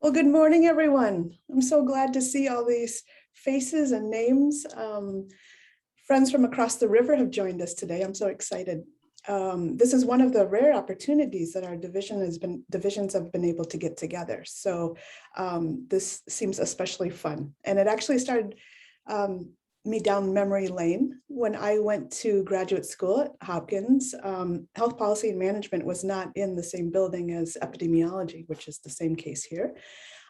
Well, good morning, everyone. I'm so glad to see all these faces and names. Friends from across the river have joined us today. I'm so excited. This is one of the rare opportunities that our divisions have been able to get together. So this seems especially fun. And it actually started me down memory lane. When I went to graduate school at Hopkins, health policy and management was not in the same building as epidemiology, which is the same case here.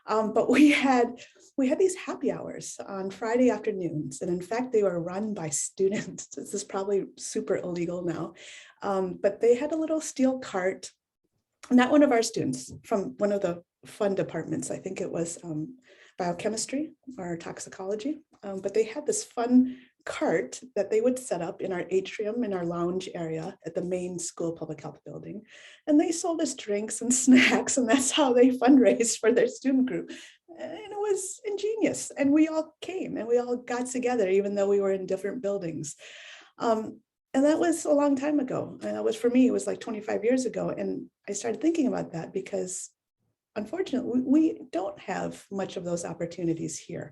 But we had these happy hours on Friday afternoons. And in fact, they were run by students. This is probably super illegal now. But they had a little steel cart, not one of our students, from one of the fun departments. I think it was biochemistry or toxicology. But they had this fun cart that they would set up in our atrium, in our lounge area at the main school public health building. And they sold us drinks and snacks, and that's how they fundraised for their student group. And it was ingenious. And we all came and we all got together, even though we were in different buildings. And that was a long time ago. And that was, for me, it was like 25 years ago. And I started thinking about that because unfortunately, we don't have much of those opportunities here.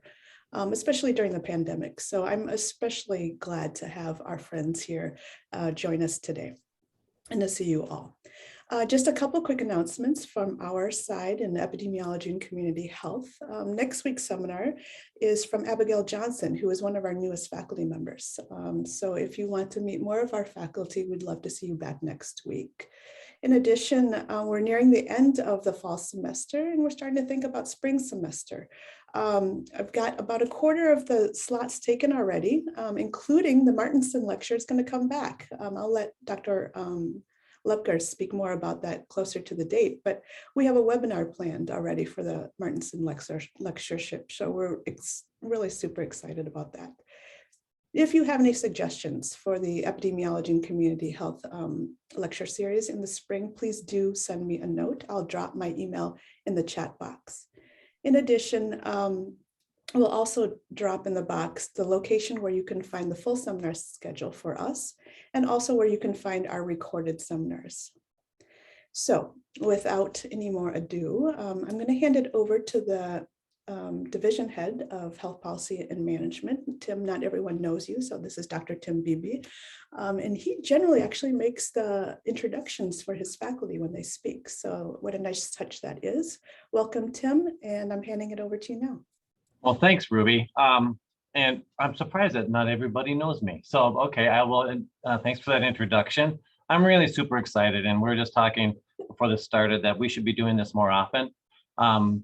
Especially during the pandemic. So I'm especially glad to have our friends here join us today and to see you all. Just a couple quick announcements from our side in epidemiology and community health. Next week's seminar is from Abigail Johnson, who is one of our newest faculty members. So if you want to meet more of our faculty, we'd love to see you back next week. In addition, we're nearing the end of the fall semester and we're starting to think about spring semester. I've got about a quarter of the slots taken already, including the Martinson lecture is going to come back. I'll let Dr. Lepker speak more about that closer to the date, but we have a webinar planned already for the Martinson lectureship. So we're really super excited about that. If you have any suggestions for the epidemiology and community health lecture series in the spring, please do send me a note. I'll drop my email in the chat box. In addition, we'll also drop in the box the location where you can find the full seminar schedule for us, and also where you can find our recorded seminars. So without any more ado, I'm going to hand it over to the division head of health policy and management. Tim, not everyone knows you, so this is Dr. Tim Beebe. And he generally actually makes the introductions for his faculty when they speak. So what a nice touch that is. Welcome, Tim, and I'm handing it over to you now. Well, thanks, Ruby. And I'm surprised that not everybody knows me. So, okay, I will, thanks for that introduction. I'm really super excited, and we're just talking before this started that we should be doing this more often.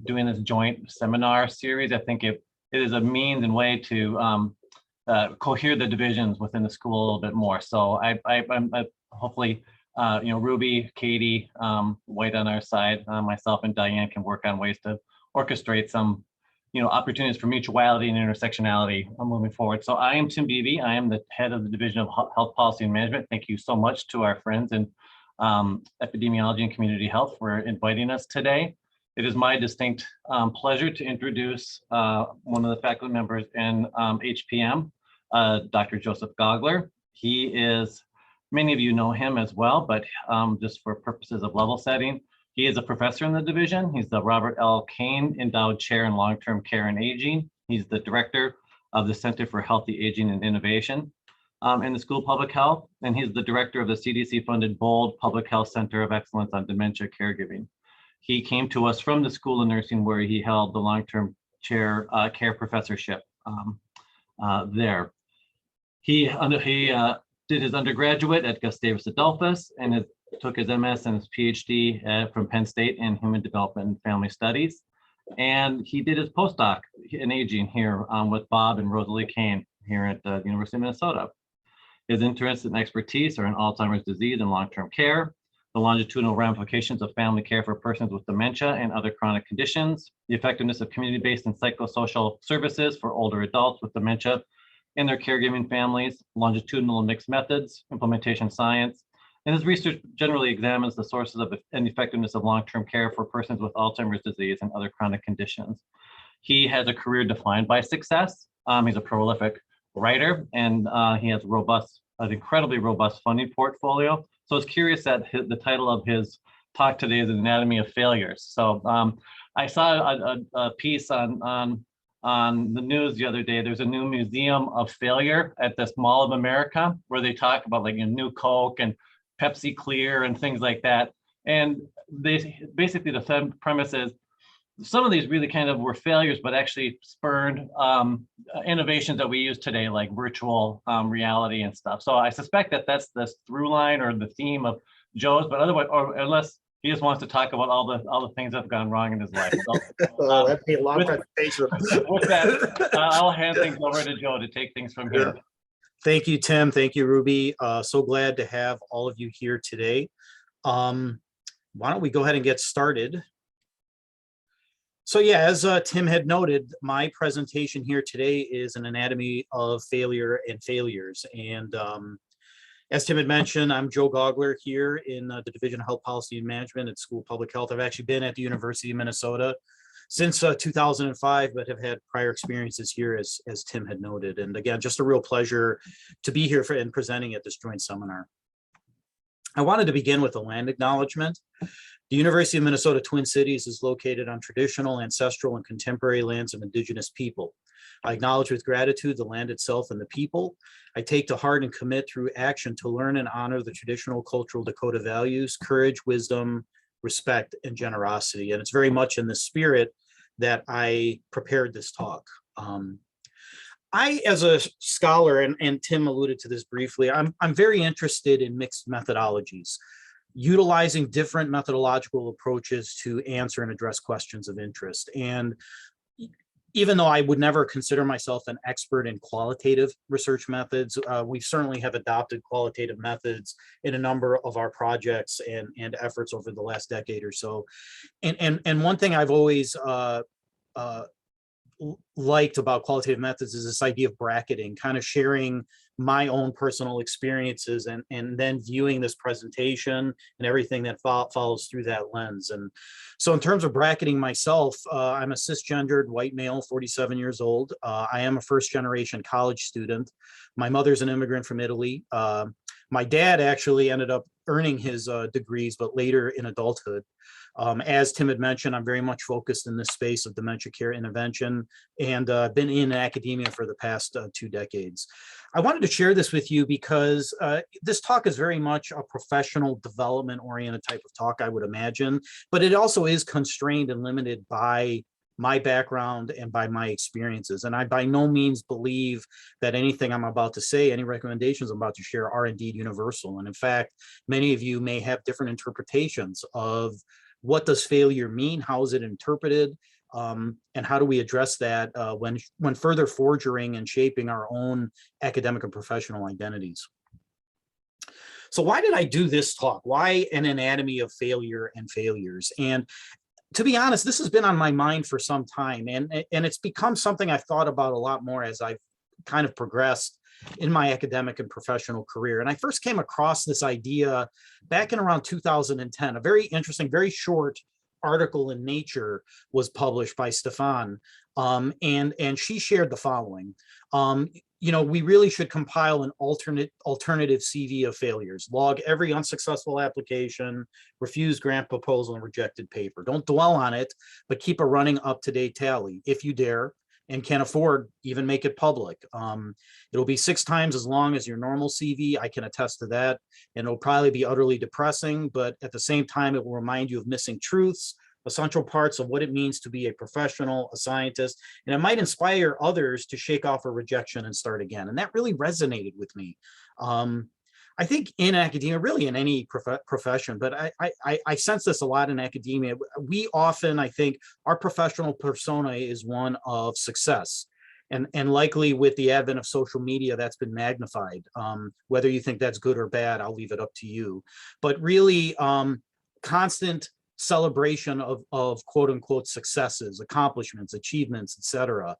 Doing this joint seminar series, I think it is a means and way to cohere the divisions within the school a little bit more. So I'm hopefully, Ruby, Katie, White on our side, myself and Diane can work on ways to orchestrate some, opportunities for mutuality and intersectionality moving forward. So I am Tim Beebe. I am the head of the Division of Health Policy and Management. Thank you so much to our friends in epidemiology and community health for inviting us today. It is my distinct pleasure to introduce one of the faculty members in HPM, Dr. Joseph Gaugler. He is, many of you know him as well, but just for purposes of level setting, he is a professor in the division. He's the Robert L. Kane Endowed Chair in Long-Term Care and Aging. He's the director of the Center for Healthy Aging and Innovation in the School of Public Health, and he's the director of the CDC-funded BOLD Public Health Center of Excellence on Dementia Caregiving. He came to us from the School of Nursing, where he held the long-term care professorship there. He did his undergraduate at Gustavus Adolphus and took his MS and his PhD from Penn State in Human Development and Family Studies. And he did his postdoc in aging here with Bob and Rosalie Kane here at the University of Minnesota. His interests and expertise are in Alzheimer's disease and long-term care, the longitudinal ramifications of family care for persons with dementia and other chronic conditions, the effectiveness of community-based and psychosocial services for older adults with dementia and their caregiving families, longitudinal and mixed methods, implementation science, and his research generally examines the sources of and effectiveness of long-term care for persons with Alzheimer's disease and other chronic conditions. He has a career defined by success. He's a prolific writer, and he has an incredibly robust funding portfolio. So I was curious that the title of his talk today is anatomy of failures. So I saw a piece on the news the other day. There's a new museum of failure at this Mall of America where they talk about like a new Coke and Pepsi Clear and things like that. And they basically the premise is some of these really kind of were failures, but actually spurred innovations that we use today, like virtual reality and stuff. So I suspect that that's the through line or the theme of Joe's, but otherwise, or unless he just wants to talk about all the things that have gone wrong in his life. So, that'd be a long presentation. With that, I'll hand things over to Joe to take things from here. Thank you, Tim. Thank you, Ruby. So glad to have all of you here today. Why don't we go ahead and get started? So yeah, as Tim had noted, my presentation here today is an anatomy of failure and failures. And as Tim had mentioned, I'm Joe Gaugler here in the Division of Health Policy and Management at School of Public Health. I've actually been at the University of Minnesota since 2005, but have had prior experiences here as Tim had noted. And again, just a real pleasure to be here and presenting at this joint seminar. I wanted to begin with a land acknowledgement. The University of Minnesota Twin Cities is located on traditional, ancestral, and contemporary lands of Indigenous people. I acknowledge with gratitude the land itself and the people. I take to heart and commit through action to learn and honor the traditional cultural Dakota values, courage, wisdom, respect, and generosity. And it's very much in the spirit that I prepared this talk. I, as a scholar, and Tim alluded to this briefly, I'm very interested in mixed methodologies, utilizing different methodological approaches to answer and address questions of interest. And even though I would never consider myself an expert in qualitative research methods, we certainly have adopted qualitative methods in a number of our projects and efforts over the last decade or so. And one thing I've always liked about qualitative methods is this idea of bracketing, kind of sharing my own personal experiences and then viewing this presentation and everything that follows through that lens. And so in terms of bracketing myself, I'm a cisgendered white male, 47 years old. I am a first generation college student. My mother's an immigrant from Italy. My dad actually ended up earning his degrees, but later in adulthood. As Tim had mentioned, I'm very much focused in this space of dementia care intervention and been in academia for the past 2 decades. I wanted to share this with you because this talk is very much a professional development oriented type of talk, I would imagine, but it also is constrained and limited by my background and by my experiences. And I by no means believe that anything I'm about to say, any recommendations I'm about to share are indeed universal. And in fact, many of you may have different interpretations of what does failure mean, how is it interpreted, and how do we address that when further forging and shaping our own academic and professional identities. So why did I do this talk? Why an anatomy of failure and failures? And to be honest, this has been on my mind for some time, and it's become something I've thought about a lot more as I've kind of progressed in my academic and professional career. And I first came across this idea back in around 2010. A very interesting, very short article in Nature was published by Stefan, and she shared the following. You know, we really should compile an alternative CV of failures, log every unsuccessful application, refused grant proposal, and rejected paper. Don't dwell on it, but keep a running up-to-date tally if you dare and can afford, even make it public. It'll be 6 times as long as your normal CV. I can attest to that. And it'll probably be utterly depressing, but at the same time, it will remind you of missing truths, essential parts of what it means to be a professional, a scientist, and it might inspire others to shake off a rejection and start again. And that really resonated with me. I think in academia, really in any profession, but I sense this a lot in academia. We often, I think, our professional persona is one of success. And likely with the advent of social media, that's been magnified. Whether you think that's good or bad, I'll leave it up to you. But really, constant celebration of quote unquote successes, accomplishments, achievements, etc.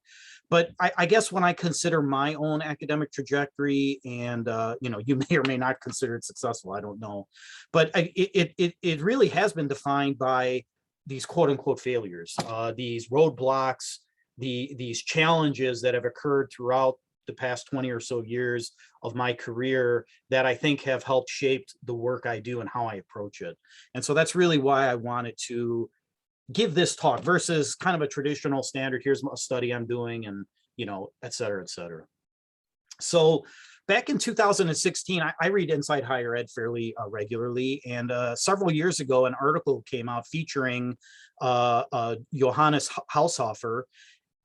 But I guess when I consider my own academic trajectory, and you know, you may or may not consider it successful, I don't know, but it really has been defined by these quote unquote failures, these roadblocks, these challenges that have occurred throughout the past 20 or so years of my career that I think have helped shape the work I do and how I approach it. And so that's really why I wanted to give this talk versus kind of a traditional standard, here's a study I'm doing, and, you know, et cetera, et cetera. So back in 2016, I read Inside Higher Ed fairly regularly. And several years ago, an article came out featuring Johannes Haushofer,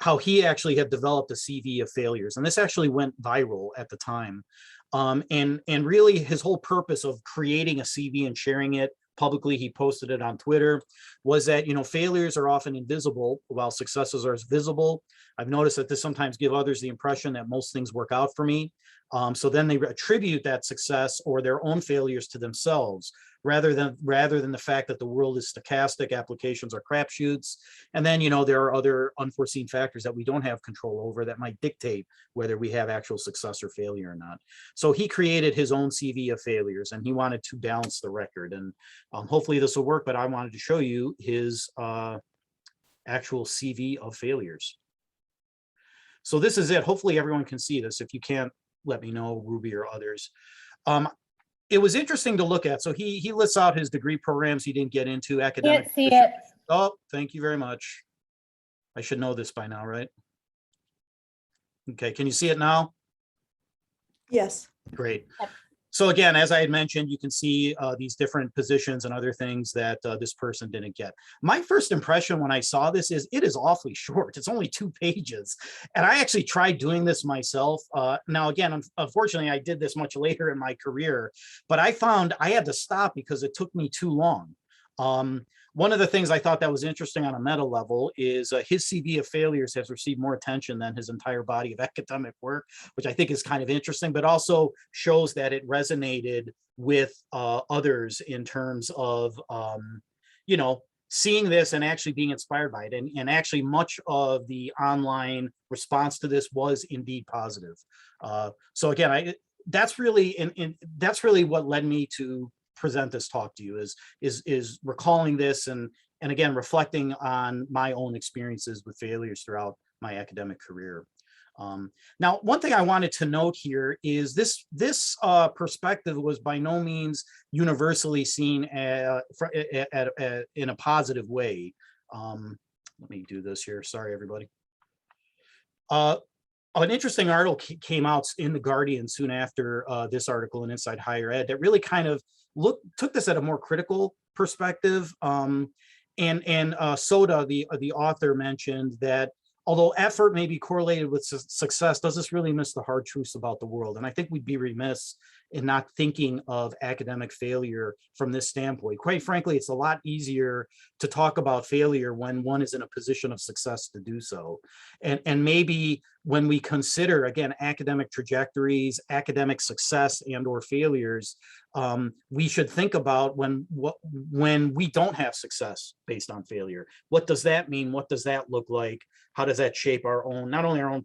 how he actually had developed a CV of failures. And this actually went viral at the time. And really his whole purpose of creating a CV and sharing it publicly, he posted it on Twitter, was that, you know, failures are often invisible while successes are visible. I've noticed that this sometimes give others the impression that most things work out for me. So then they attribute that success or their own failures to themselves, rather than the fact that the world is stochastic, applications are crapshoots. And then, you know, there are other unforeseen factors that we don't have control over that might dictate whether we have actual success or failure or not. So he created his own CV of failures, and he wanted to balance the record. And hopefully this will work, but I wanted to show you his actual CV of failures. So this is it. Hopefully everyone can see this. If you can't, let me know, Ruby or others. It was interesting to look at. So he lists out his degree programs he didn't get into, academic. Can't see it. Oh, thank you very much. I should know this by now, right? Okay, can you see it now? Yes. Great. Yep. So again, as I had mentioned, you can see these different positions and other things that this person didn't get. My first impression when I saw this is it is awfully short. It's only 2 pages. And I actually tried doing this myself. Now, again, unfortunately, I did this much later in my career, but I found I had to stop because it took me too long. One of the things I thought that was interesting on a meta level is his CV of failures has received more attention than his entire body of academic work, which I think is kind of interesting, but also shows that it resonated with others in terms of, you know, seeing this and actually being inspired by it. And actually much of the online response to this was indeed positive. So again, that's really what led me to present this talk to you, is recalling this and again reflecting on my own experiences with failures throughout my academic career. Now, one thing I wanted to note here is this perspective was by no means universally seen in a positive way. Let me do this here. Sorry, everybody. An interesting article came out in The Guardian soon after this article in Inside Higher Ed that really kind of took this at a more critical perspective. And Soda, the author, mentioned that although effort may be correlated with success, does this really miss the hard truths about the world? And I think we'd be remiss in not thinking of academic failure from this standpoint. Quite frankly, it's a lot easier to talk about failure when one is in a position of success to do so. And maybe when we consider, again, academic trajectories, academic success and or failures, we should think about when we don't have success based on failure. What does that mean? What does that look like? How does that shape our own, not only our own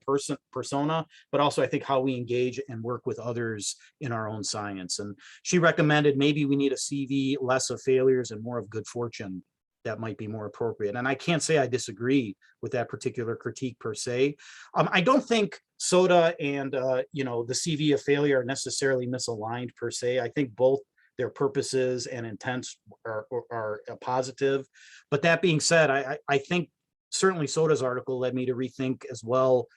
persona, but also I think how we engage and work with others in our own science. And she recommended maybe we need a CV less of failures and more of good fortune. That might be more appropriate. And I can't say I disagree with that particular critique per se. I don't think Soda and you know, the CV of failure are necessarily misaligned per se. I think both their purposes and intents are positive. But that being said, I think certainly Soda's article led me to rethink as well,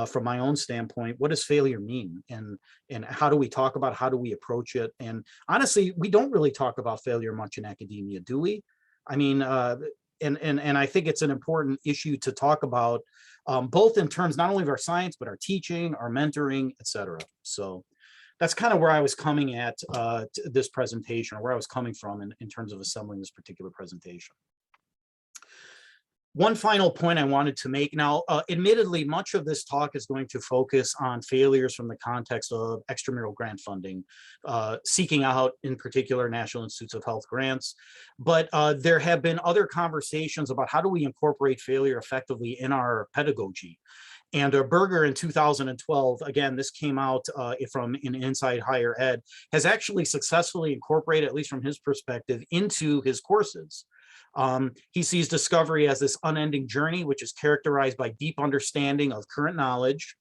from my own standpoint, what does failure mean, and how do we talk about, how do we approach it? And honestly, we don't really talk about failure much in academia, do we? I mean, and I think it's an important issue to talk about, both in terms not only of our science, but our teaching, our mentoring, et cetera. So that's kind of where I was coming at this presentation, or where I was coming from in terms of assembling this particular presentation. One final point I wanted to make now, admittedly, much of this talk is going to focus on failures from the context of extramural grant funding, seeking out, in particular, National Institutes of Health grants. But there have been other conversations about how do we incorporate failure effectively in our pedagogy. And Berger in 2012, again, this came out from Inside Higher Ed, has actually successfully incorporated, at least from his perspective, into his courses. He sees discovery as this unending journey, which is characterized by deep understanding of current knowledge,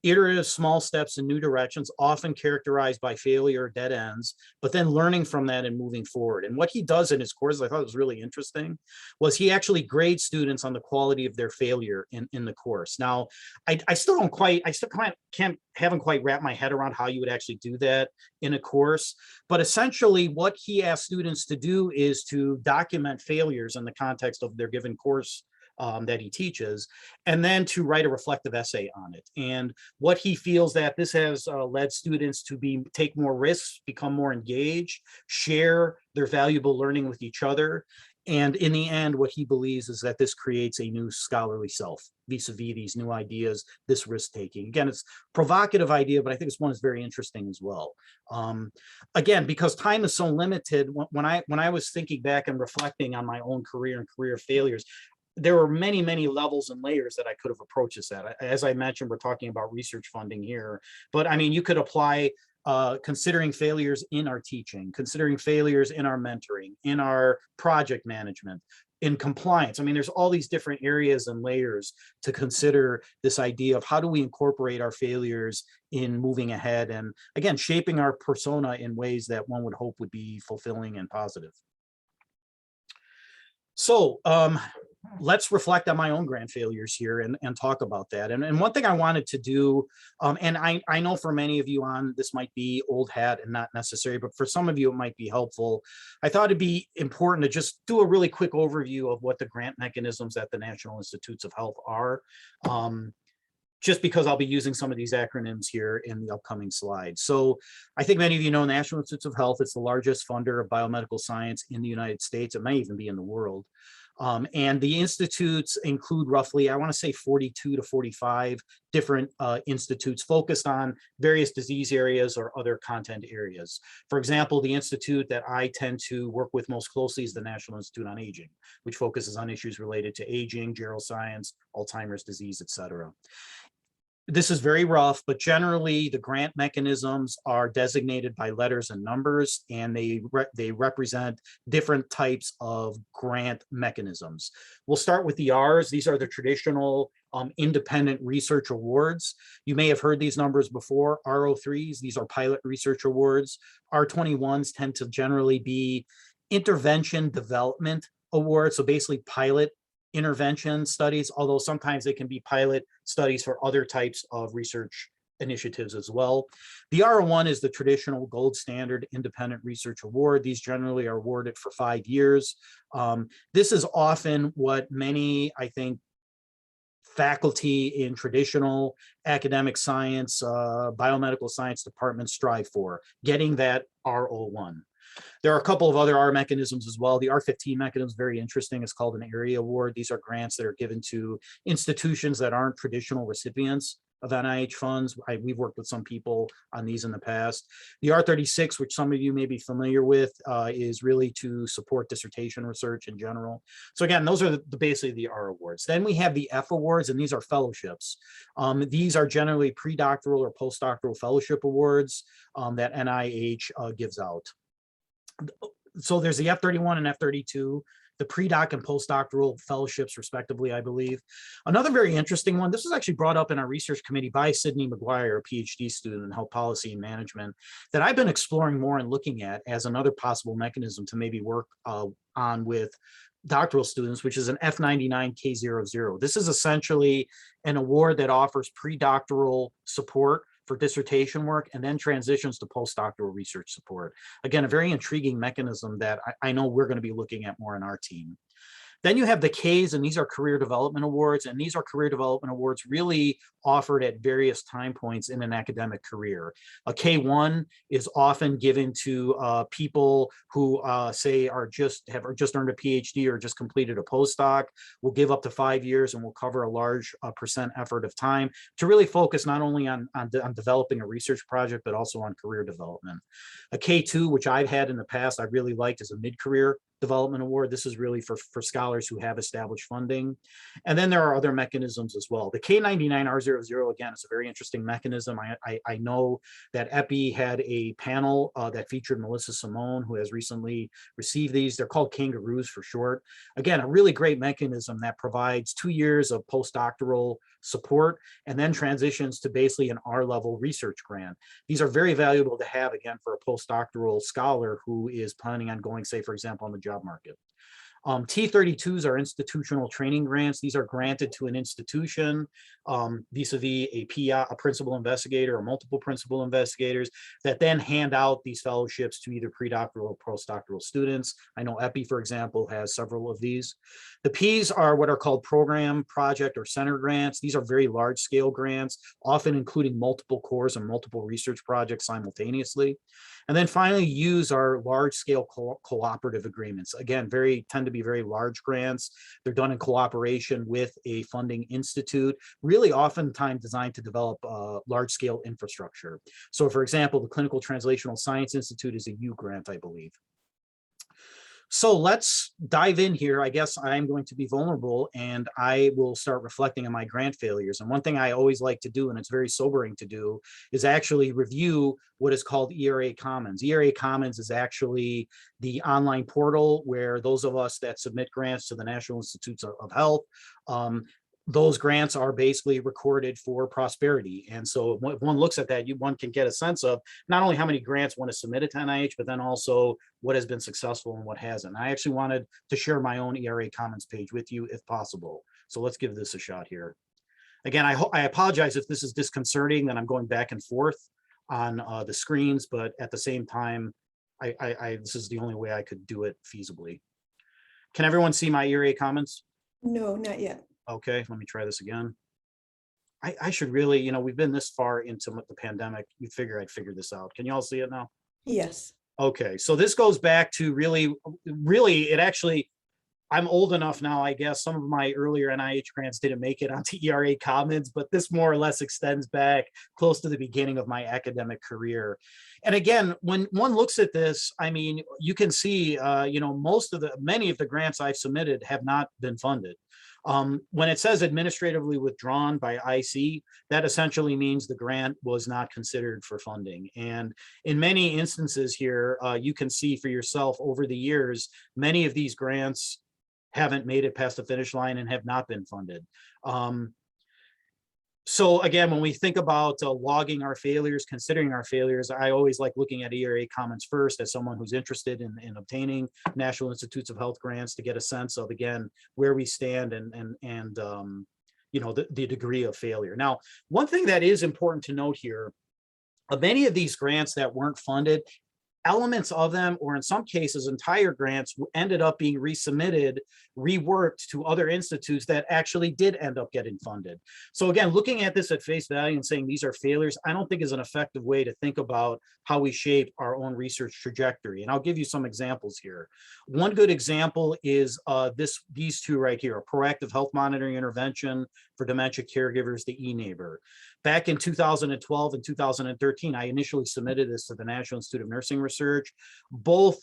iterative small steps in new directions, often characterized by failure or dead ends, but then learning from that and moving forward. And what he does in his courses, I thought was really interesting, was he actually grades students on the quality of their failure in the course. Now, I still haven't quite wrapped my head around how you would actually do that in a course. But essentially what he asks students to do is to document failures in the context of their given course that he teaches, and then to write a reflective essay on it. And what he feels that this has led students to take more risks, become more engaged, share their valuable learning with each other. And in the end, what he believes is that this creates a new scholarly self vis-a-vis these new ideas, this risk taking. Again, it's a provocative idea, but I think it's one that's very interesting as well. Again, because time is so limited, when I was thinking back and reflecting on my own career and career failures, there were many, many levels and layers that I could have approached this at. As I mentioned, we're talking about research funding here, but I mean, you could apply considering failures in our teaching, considering failures in our mentoring, in our project management, in compliance. I mean, there's all these different areas and layers to consider this idea of how do we incorporate our failures in moving ahead and, again, shaping our persona in ways that one would hope would be fulfilling and positive. So let's reflect on my own grand failures here and talk about that. And one thing I wanted to do, and I know for many of you on this might be old hat and not necessary, but for some of you it might be helpful. I thought it'd be important to just do a really quick overview of what the grant mechanisms at the National Institutes of Health are. Just because I'll be using some of these acronyms here in the upcoming slides. So I think many of you know National Institutes of Health. It's the largest funder of biomedical science in the United States. It may even be in the world. And the institutes include roughly, I want to say 42 to 45 different institutes focused on various disease areas or other content areas. For example, the institute that I tend to work with most closely is the National Institute on Aging, which focuses on issues related to aging, geroscience, Alzheimer's disease, et cetera. This is very rough, but generally the grant mechanisms are designated by letters and numbers, and they represent different types of grant mechanisms. We'll start with the R's. These are the traditional independent research awards. You may have heard these numbers before. R03s, these are pilot research awards. R21s tend to generally be intervention development awards, so basically pilot intervention studies, although sometimes they can be pilot studies for other types of research initiatives as well. The R01 is the traditional gold standard independent research award. These generally are awarded for 5 years. This is often what many, I think, faculty in traditional academic science, biomedical science departments strive for, getting that R01. There are a couple of other R mechanisms as well. The R15 mechanism is very interesting. It's called an area award. These are grants that are given to institutions that aren't traditional recipients of NIH funds. We've worked with some people on these in the past. The R36, which some of you may be familiar with, is really to support dissertation research in general. So again, those are basically the R awards. Then we have the F awards, and these are fellowships. These are generally pre-doctoral or postdoctoral fellowship awards that NIH gives out. So there's the F31 and F32, the pre-doc and postdoctoral fellowships, respectively, I believe. Another very interesting one, this was actually brought up in our research committee by Sydney McGuire, a PhD student in health policy and management, that I've been exploring more and looking at as another possible mechanism to maybe work on with doctoral students, which is an F99K00. This is essentially an award that offers pre-doctoral support for dissertation work and then transitions to postdoctoral research support. Again, a very intriguing mechanism that I know we're going to be looking at more in our team. Then you have the Ks, and these are career development awards, and these are career development awards really offered at various time points in an academic career. A K1 is often given to people who say have just earned a PhD or just completed a postdoc. We'll give up to 5 years and we'll cover a large percent effort of time to really focus not only on developing a research project, but also on career development. A K2, which I've had in the past, I really liked, is a mid-career development award. This is really for scholars who have established funding. And then there are other mechanisms as well. The K99R00, again, is a very interesting mechanism. I know that Epi had a panel that featured Melissa Simone, who has recently received these. They're called kangaroos for short. Again, a really great mechanism that provides 2 years of postdoctoral support, and then transitions to basically an R-level research grant. These are very valuable to have, again, for a postdoctoral scholar who is planning on going, say, for example, on the job market. T32s are institutional training grants. These are granted to an institution vis-a-vis a PI, a principal investigator or multiple principal investigators that then hand out these fellowships to either predoctoral or postdoctoral students. I know EPI, for example, has several of these. The Ps are what are called program, project, or center grants. These are very large scale grants, often including multiple cores and multiple research projects simultaneously. And then finally, U's are large scale cooperative agreements. Again, tend to be very large grants. They're done in cooperation with a funding institute, really oftentimes designed to develop large scale infrastructure. So for example, the Clinical Translational Science Institute is a U grant, I believe. So let's dive in here. I guess I'm going to be vulnerable and I will start reflecting on my grant failures. And one thing I always like to do, and it's very sobering to do, is actually review what is called ERA Commons. ERA Commons is actually the online portal where those of us that submit grants to the National Institutes of Health, those grants are basically recorded for prosperity. And so if one looks at that, one can get a sense of not only how many grants one has submitted to NIH, but then also what has been successful and what hasn't. I actually wanted to share my own ERA Commons page with you if possible. So let's give this a shot here. Again, I apologize if this is disconcerting, that I'm going back and forth on the screens, but at the same time, this is the only way I could do it feasibly. Can everyone see my ERA Commons? No, not yet. Okay, let me try this again. I should really, you know, we've been this far into the pandemic. You'd figure I'd figure this out. Can you all see it now? Yes. Okay, so this goes back to really, it actually, I'm old enough now, I guess. Some of my earlier NIH grants didn't make it onto ERA Commons, but this more or less extends back close to the beginning of my academic career. And again, when one looks at this, I mean, you can see, you know, many of the grants I've submitted have not been funded. When it says administratively withdrawn by IC, that essentially means the grant was not considered for funding. And in many instances here, you can see for yourself over the years, many of these grants haven't made it past the finish line and have not been funded. So again, when we think about logging our failures, considering our failures, I always like looking at ERA Commons first as someone who's interested in obtaining National Institutes of Health grants to get a sense of, again, where we stand and you know, the degree of failure. Now, one thing that is important to note here, many of these grants that weren't funded, elements of them, or in some cases, entire grants ended up being resubmitted, reworked to other institutes that actually did end up getting funded. So again, looking at this at face value and saying these are failures, I don't think is an effective way to think about how we shape our own research trajectory. And I'll give you some examples here. One good example is these two right here, a proactive health monitoring intervention for dementia caregivers, the eNeighbor. Back in 2012 and 2013, I initially submitted this to the National Institute of Nursing Research. Both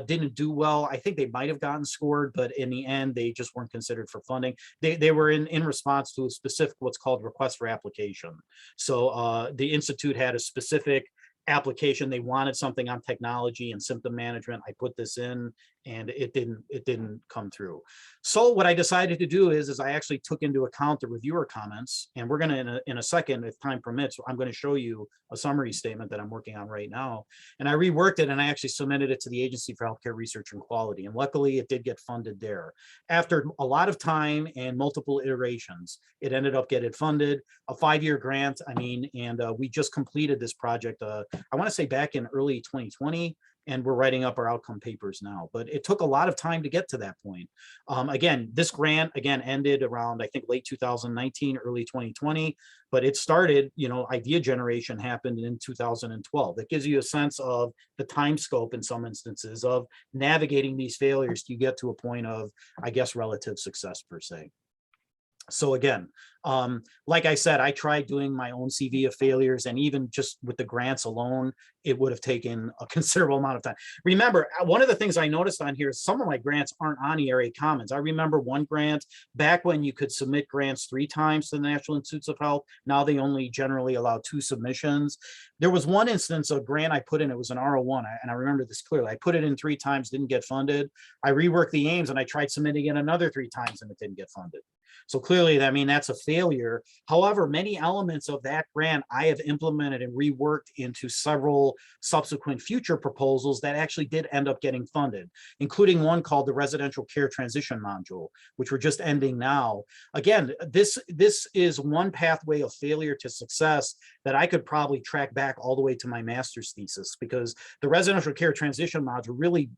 didn't do well. I think they might have gotten scored, but in the end, they just weren't considered for funding. They were in response to a specific, what's called request for application. So the Institute had a specific application. They wanted something on technology and symptom management. I put this in and it didn't come through. So what I decided to do is I actually took into account the reviewer comments, and we're gonna, in a second, if time permits, I'm gonna show you a summary statement that I'm working on right now. And I reworked it and I actually submitted it to the Agency for Healthcare Research and Quality. And luckily it did get funded there. After a lot of time and multiple iterations, it ended up getting funded, a 5-year grant. I mean, and we just completed this project, I wanna say back in early 2020, and we're writing up our outcome papers now. But it took a lot of time to get to that point. Again, this grant, again, ended around, I think, late 2019, early 2020, but it started, you know, idea generation happened in 2012. That gives you a sense of the time scope in some instances of navigating these failures to get to a point of, I guess, relative success per se. So again, like I said, I tried doing my own CV of failures, and even just with the grants alone, it would have taken a considerable amount of time. Remember, one of the things I noticed on here is some of my grants aren't on ERA Commons. I remember one grant back when you could submit grants 3 times to the National Institutes of Health. Now they only generally allow 2 submissions. There was one instance of grant I put in, it was an R01, and I remember this clearly. I put it in 3 times, didn't get funded. I reworked the aims and I tried submitting it another 3 times and it didn't get funded. So clearly, I mean, that's a failure failure. However, many elements of that grant I have implemented and reworked into several subsequent future proposals that actually did end up getting funded, including one called the Residential Care Transition Module, which we're just ending now. Again, this is one pathway of failure to success that I could probably track back all the way to my master's thesis, because the Residential Care Transition Module really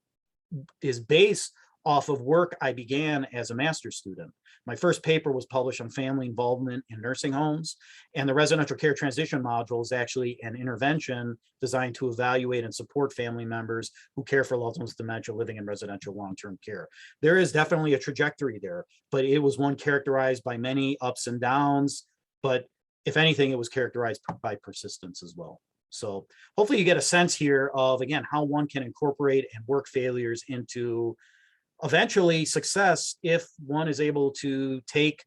is based off of work I began as a master's student. My first paper was published on family involvement in nursing homes, and the Residential Care Transition Module is actually an intervention designed to evaluate and support family members who care for loved ones with dementia living in residential long-term care. There is definitely a trajectory there, but it was one characterized by many ups and downs, but if anything, it was characterized by persistence as well. So hopefully you get a sense here of, again, how one can incorporate and work failures into eventually success if one is able to take,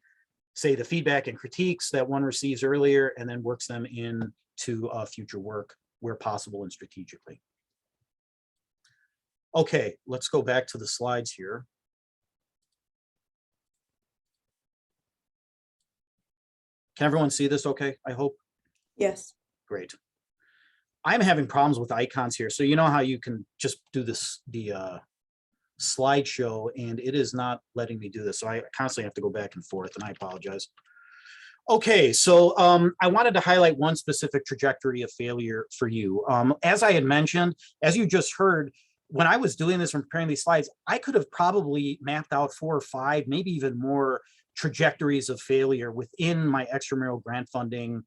say, the feedback and critiques that one receives earlier and then works them into future work where possible and strategically. Okay, let's go back to the slides here. Can everyone see this okay, I hope? Yes. Great. I'm having problems with icons here. So you know how you can just do this, the slideshow, and it is not letting me do this. So I constantly have to go back and forth, and I apologize. Okay, so I wanted to highlight one specific trajectory of failure for you. As I had mentioned, as you just heard, when I was doing this and preparing these slides, I could have probably mapped out 4 or 5, maybe even more trajectories of failure within my extramural grant funding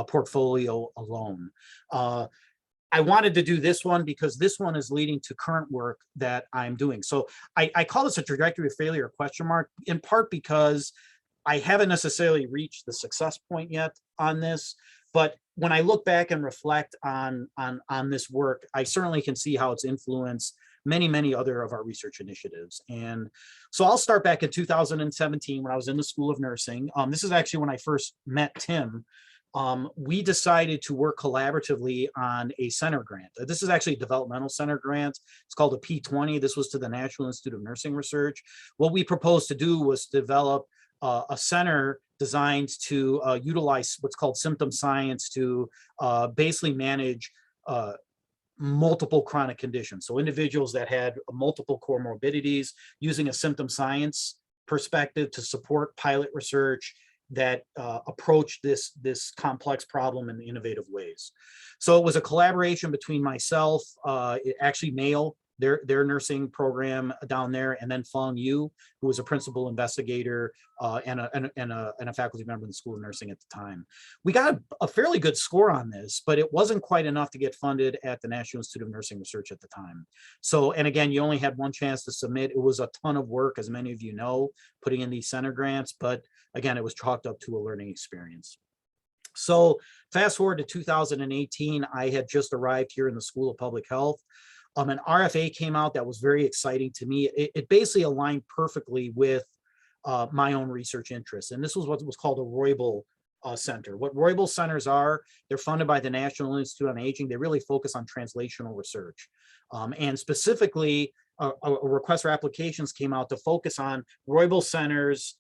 portfolio alone. I wanted to do this one because this one is leading to current work that I'm doing. So I call this a trajectory of failure question mark, in part because I haven't necessarily reached the success point yet on this. But when I look back and reflect on this work, I certainly can see how it's influenced many other of our research initiatives. And so I'll start back in 2017 when I was in the School of Nursing. This is actually when I first met Tim. We decided to work collaboratively on a center grant. This is actually a developmental center grant. It's called a P20. This was to the National Institute of Nursing Research. What we proposed to do was develop a center designed to utilize what's called symptom science to basically manage multiple chronic conditions. So individuals that had multiple comorbidities, using a symptom science perspective to support pilot research that approach this complex problem in innovative ways. So it was a collaboration between myself, actually Mayo, their nursing program down there, and then Fong Yu, who was a principal investigator and a faculty member in the School of Nursing at the time. We got a fairly good score on this, but it wasn't quite enough to get funded at the National Institute of Nursing Research at the time. So, and again, you only had one chance to submit. It was a ton of work, as many of you know, putting in these center grants, but again, it was chalked up to a learning experience. So fast forward to 2018, I had just arrived here in the School of Public Health. An RFA came out that was very exciting to me. It basically aligned perfectly with my own research interests. And this was what was called a Roybal Center. What Roybal Centers are, they're funded by the National Institute on Aging. They really focus on translational research. And specifically, a request for applications came out to focus on Roybal Centers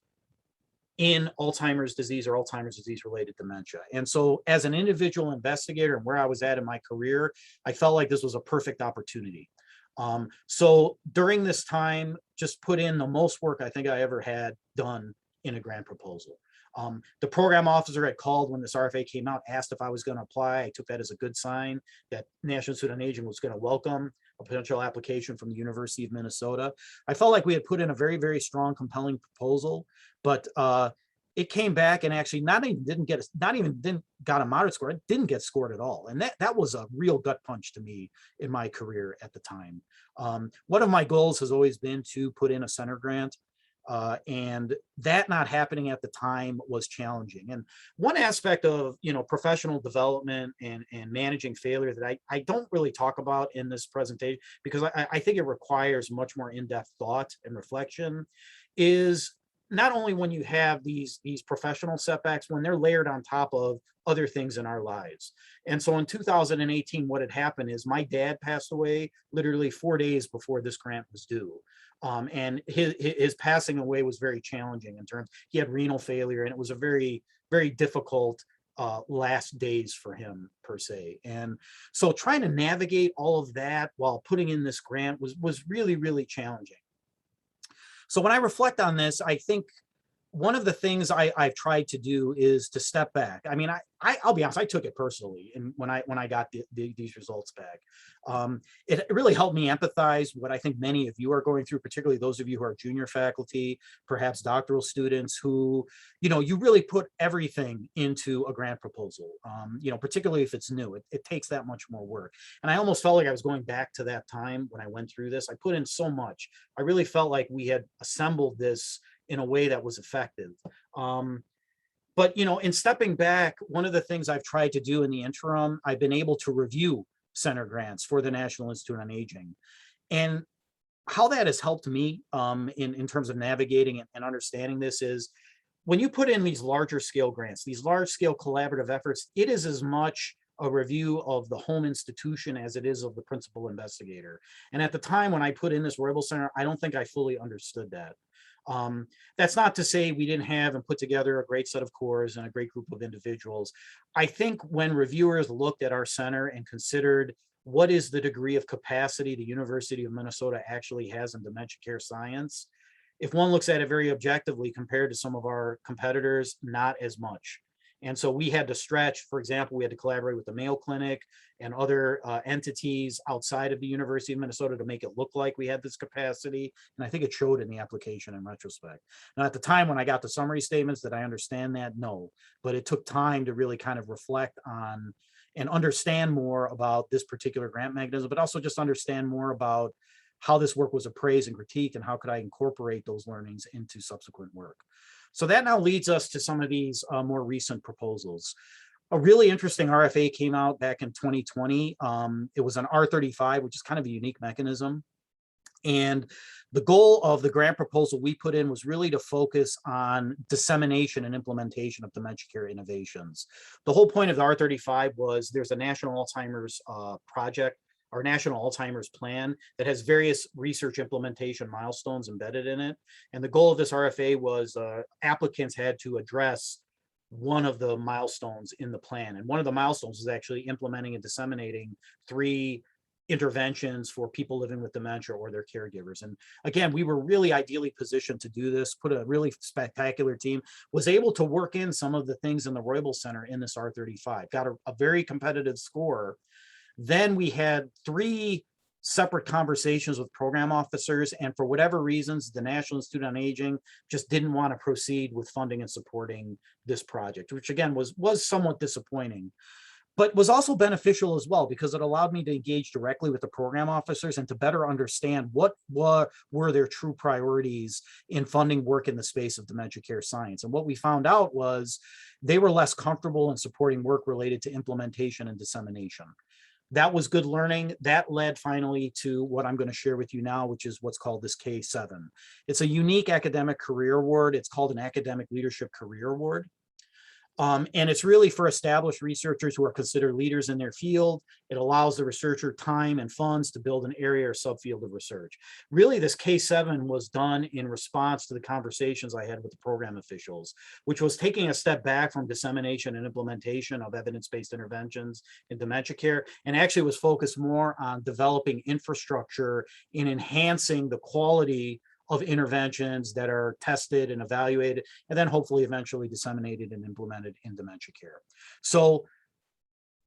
in Alzheimer's disease or Alzheimer's disease related dementia. And so as an individual investigator and where I was at in my career, I felt like this was a perfect opportunity. So during this time, just put in the most work I think I ever had done in a grant proposal. The program officer had called when this RFA came out, asked if I was going to apply. I took that as a good sign that National Institute on Aging was going to welcome a potential application from the University of Minnesota. I felt like we had put in a very strong, compelling proposal, but it came back and actually not even got a moderate score. It didn't get scored at all, and that was a real gut punch to me in my career at the time. One of my goals has always been to put in a center grant. And that not happening at the time was challenging. And one aspect of, professional development and managing failure that I don't really talk about in this presentation, because I think it requires much more in-depth thought and reflection, is not only when you have these professional setbacks, when they're layered on top of other things in our lives. And so in 2018, what had happened is my dad passed away literally 4 days before this grant was due. And his passing away was very challenging in terms, he had renal failure, and it was a very, very difficult last days for him per se. And so trying to navigate all of that while putting in this grant was really, really challenging. So when I reflect on this, I think one of the things I've tried to do is to step back. I mean, I'll be honest, I took it personally, and when I got these results back, it really helped me empathize what I think many of you are going through, particularly those of you who are junior faculty, perhaps doctoral students who, you really put everything into a grant proposal. Particularly if it's new, it takes that much more work. And I almost felt like I was going back to that time when I went through this. I put in so much. I really felt like we had assembled this in a way that was effective. But in stepping back, one of the things I've tried to do in the interim, I've been able to review center grants for the National Institute on Aging. And how that has helped me in terms of navigating and understanding this is when you put in these larger scale grants, these large scale collaborative efforts, it is as much a review of the home institution as it is of the principal investigator. And at the time when I put in this Roybal Center, I don't think I fully understood that. That's not to say we didn't have and put together a great set of cores and a great group of individuals. I think when reviewers looked at our center and considered what is the degree of capacity the University of Minnesota actually has in dementia care science, if one looks at it very objectively compared to some of our competitors, not as much. And so we had to stretch. For example, we had to collaborate with the Mayo Clinic and other entities outside of the University of Minnesota to make it look like we had this capacity. And I think it showed in the application in retrospect. Now, at the time when I got the summary statements, did I understand that? No, but it took time to really kind of reflect on and understand more about this particular grant mechanism, but also just understand more about how this work was appraised and critiqued and how could I incorporate those learnings into subsequent work. So that now leads us to some of these more recent proposals. A really interesting RFA came out back in 2020. It was an R35, which is kind of a unique mechanism. And the goal of the grant proposal we put in was really to focus on dissemination and implementation of dementia care innovations. The whole point of the R35 was there's a national Alzheimer's project, our national Alzheimer's plan, that has various research implementation milestones embedded in it. And the goal of this RFA was applicants had to address one of the milestones in the plan. And one of the milestones is actually implementing and disseminating 3 interventions for people living with dementia or their caregivers. And again, we were really ideally positioned to do this, put a really spectacular team, was able to work in some of the things in the Roybal Center in this R35, got a very competitive score. Then we had 3 separate conversations with program officers, and for whatever reasons, the National Institute on Aging just didn't want to proceed with funding and supporting this project, which again was somewhat disappointing, but was also beneficial as well because it allowed me to engage directly with the program officers and to better understand what were their true priorities in funding work in the space of dementia care science. And what we found out was they were less comfortable in supporting work related to implementation and dissemination. That was good learning. That led finally to what I'm going to share with you now, which is what's called this K7. It's a unique academic career award. It's called an Academic Leadership Career Award. And it's really for established researchers who are considered leaders in their field. It allows the researcher time and funds to build an area or subfield of research. Really, this K7 was done in response to the conversations I had with the program officials, which was taking a step back from dissemination and implementation of evidence-based interventions in dementia care, and actually was focused more on developing infrastructure in enhancing the quality of interventions that are tested and evaluated, and then hopefully eventually disseminated and implemented in dementia care. So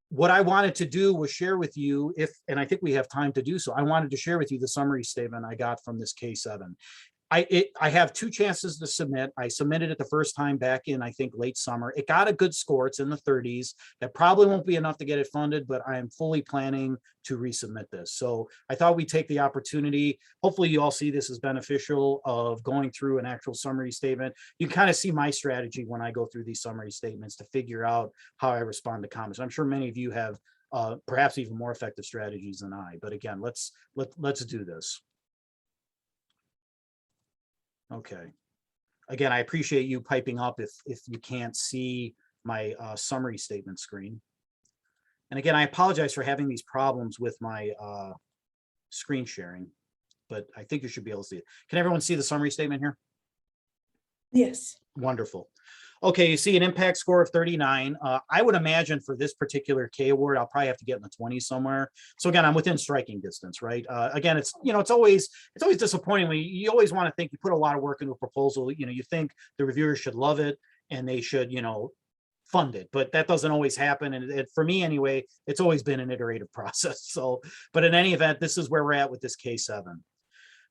what I wanted to do was share with you, and I think we have time to do so, I wanted to share with you the summary statement I got from this K7. I have 2 chances to submit. I submitted it the first time back in, I think, late summer. It got a good score. It's in the 30s. That probably won't be enough to get it funded, but I am fully planning to resubmit this. So I thought we'd take the opportunity. Hopefully you all see this as beneficial of going through an actual summary statement. You can kind of see my strategy when I go through these summary statements to figure out how I respond to comments. I'm sure many of you have perhaps even more effective strategies than I, but again, let's do this. Okay. again, I appreciate you piping up if you can't see my summary statement screen. And again, I apologize for having these problems with my screen sharing, but I think you should be able to see it. Can everyone see the summary statement here? Yes. Wonderful. Okay, you see an impact score of 39. I would imagine for this particular K award, I'll probably have to get in the 20s somewhere. So again, I'm within striking distance, right? Again, it's, you know, it's always disappointing when you always want to think you put a lot of work into a proposal. You know, you think the reviewers should love it and they should, you know, fund it, but that doesn't always happen. And for me anyway, it's always been an iterative process. So, but in any event, this is where we're at with this K7.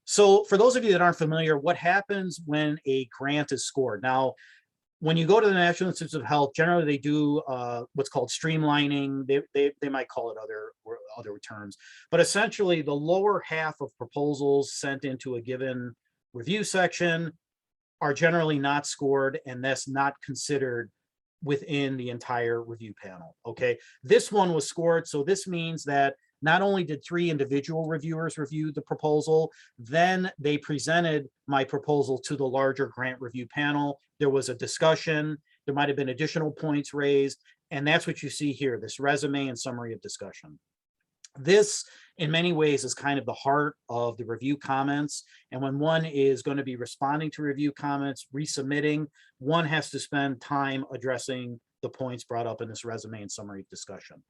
So for those of you that aren't familiar, what happens when a grant is scored? Now, when you go to the National Institutes of Health, generally they do what's called streamlining. They might call it other terms, but essentially the lower half of proposals sent into a given review section are generally not scored and thus not considered within the entire review panel. Okay, this one was scored, so this means that not only did 3 individual reviewers review the proposal, then they presented my proposal to the larger grant review panel. There was a discussion, there might have been additional points raised, and that's what you see here, this resume and summary of discussion. This, in many ways, is kind of the heart of the review comments. And when one is going to be responding to review comments, resubmitting, one has to spend time addressing the points brought up in this resume and summary of discussion.